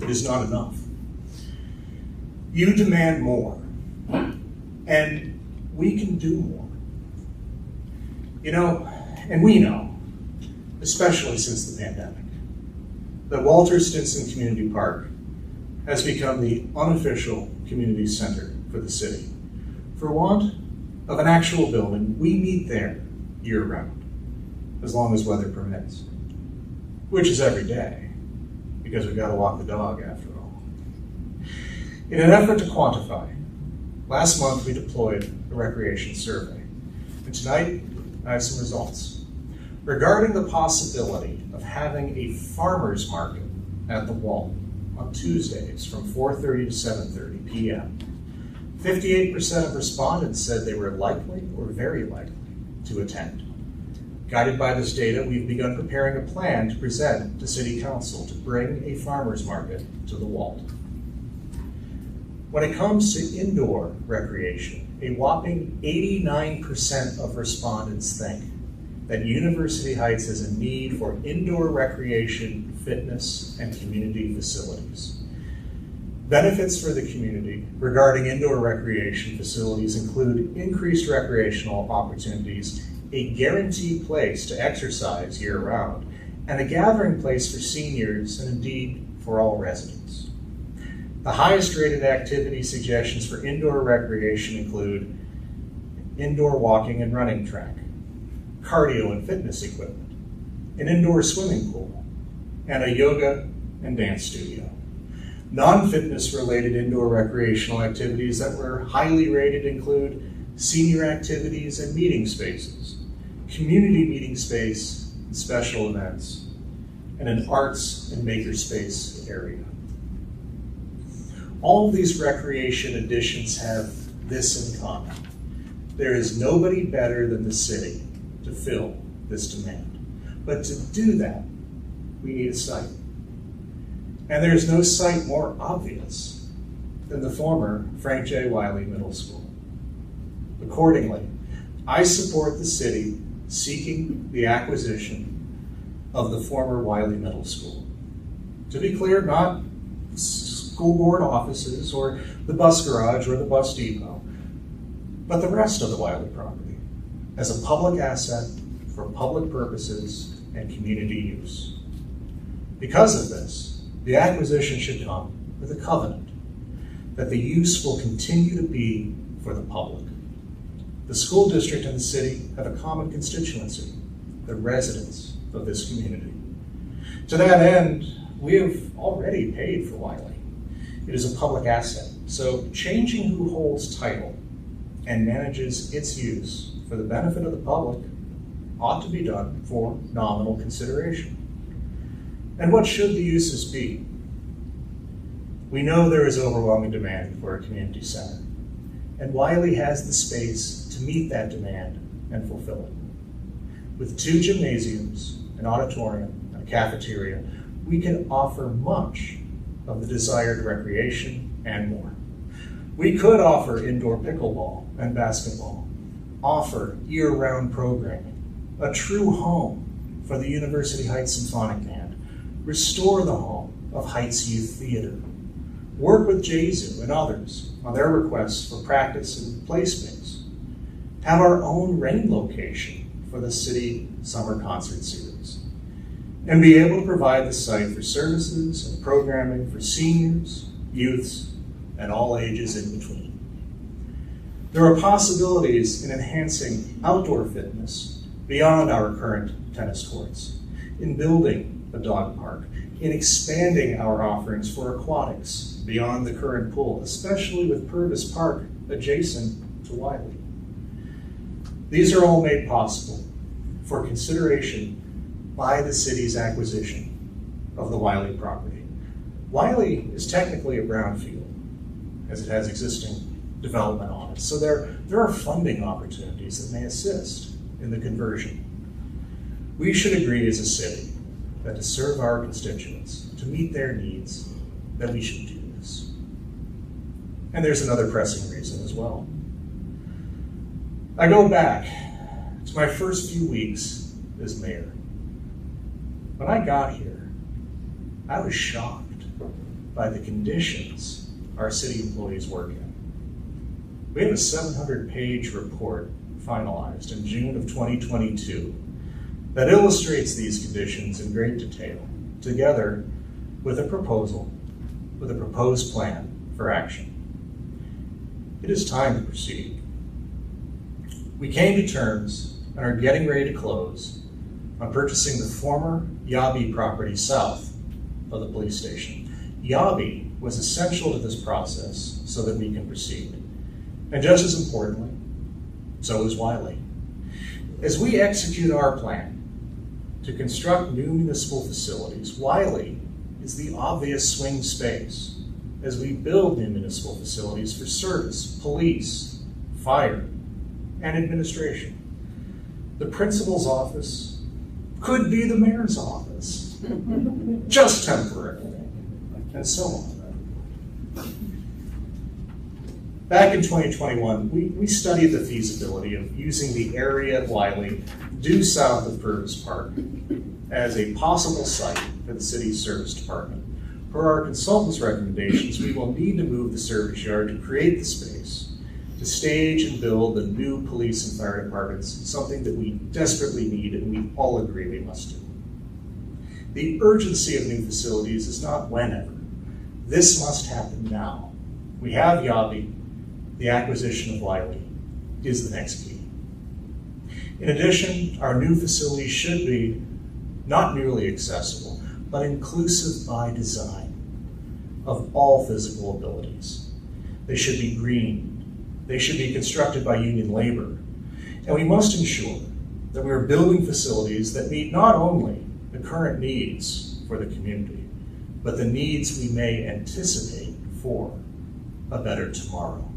It is not enough. You demand more, and we can do more. You know, and we know, especially since the pandemic, that Walter Stinson Community Park has become the unofficial community center for the city. For want of an actual building, we meet there year-round, as long as weather permits, which is every day, because we've got to walk the dog after all. In an effort to quantify, last month we deployed a recreation survey, and tonight I have some results regarding the possibility of having a farmer's market at the Wall on Tuesdays from 4:30 to 7:30 p.m. 58% of respondents said they were likely or very likely to attend. Guided by this data, we've begun preparing a plan to present to City Council to bring a farmer's market to the Wall. When it comes to indoor recreation, a whopping 89% of respondents think that University Heights has a need for indoor recreation, fitness, and community facilities. Benefits for the community regarding indoor recreation facilities include increased recreational opportunities, a guaranteed place to exercise year-round, and a gathering place for seniors and indeed for all residents. The highest rated activity suggestions for indoor recreation include indoor walking and running track, cardio and fitness equipment, an indoor swimming pool, and a yoga and dance studio. Non-fitness related indoor recreational activities that were highly rated include senior activities and meeting spaces, community meeting space and special events, and an arts and makerspace area. All of these recreation additions have this in common. There is nobody better than the city to fill this demand. But to do that, we need a site. And there is no site more obvious than the former Frank J. Wiley Middle School. Accordingly, I support the city seeking the acquisition of the former Wiley Middle School. To be clear, not school board offices or the bus garage or the bus depot, but the rest of the Wiley property as a public asset for public purposes and community use. Because of this, the acquisition should come with a covenant that the use will continue to be for the public. The school district and the city have a common constituency, the residents of this community. To that end, we have already paid for Wiley. It is a public asset, so changing who holds title and manages its use for the benefit of the public ought to be done for nominal consideration. And what should the uses be? We know there is overwhelming demand for a community center, and Wiley has the space to meet that demand and fulfill it. With 2 gymnasiums, an auditorium, and a cafeteria, we can offer much of the desired recreation and more. We could offer indoor pickleball and basketball, offer year-round programming, a true home for the University Heights Symphonic Band, restore the home of Heights Youth Theater, work with Gesu and others on their requests for practice and play space, have our own rain location for the city summer concert series, and be able to provide the site for services and programming for seniors, youths, and all ages in between. There are possibilities in enhancing outdoor fitness beyond our current tennis courts, in building a dog park, in expanding our offerings for aquatics beyond the current pool, especially with Purvis Park adjacent to Wiley. These are all made possible for consideration by the city's acquisition of the Wiley property. Wiley is technically a brownfield, as it has existing development on it, so there are funding opportunities that may assist in the conversion. We should agree as a city that to serve our constituents, to meet their needs, that we should do this. And there's another pressing reason as well. I go back to my first few weeks as mayor. When I got here, I was shocked by the conditions our city employees work in. We have a 700-page report finalized in June of 2022 that illustrates these conditions in great detail, together with a proposed plan for action. It is time to proceed. We came to terms and are getting ready to close on purchasing the former Yabe property south of the police station. Yabe was essential to this process so that we can proceed. And just as importantly, so is Wiley. As we execute our plan to construct new municipal facilities, Wiley is the obvious swing space as we build new municipal facilities for service, police, fire, and administration. The principal's office could be the mayor's office, just temporarily, and so on. Back in 2021, we studied the feasibility of using the area at Wiley due south of Purvis Park as a possible site for the city's service department. Per our consultant's recommendations, we will need to move the service yard to create the space to stage and build the new police and fire departments, something that we desperately need and we all agree we must do. The urgency of new facilities is not whenever. This must happen now. We have Yabe. The acquisition of Wiley is the next key. In addition, our new facilities should be not merely accessible, but inclusive by design of all physical abilities. They should be green. They should be constructed by union labor. And we must ensure that we are building facilities that meet not only the current needs for the community, but the needs we may anticipate for a better tomorrow.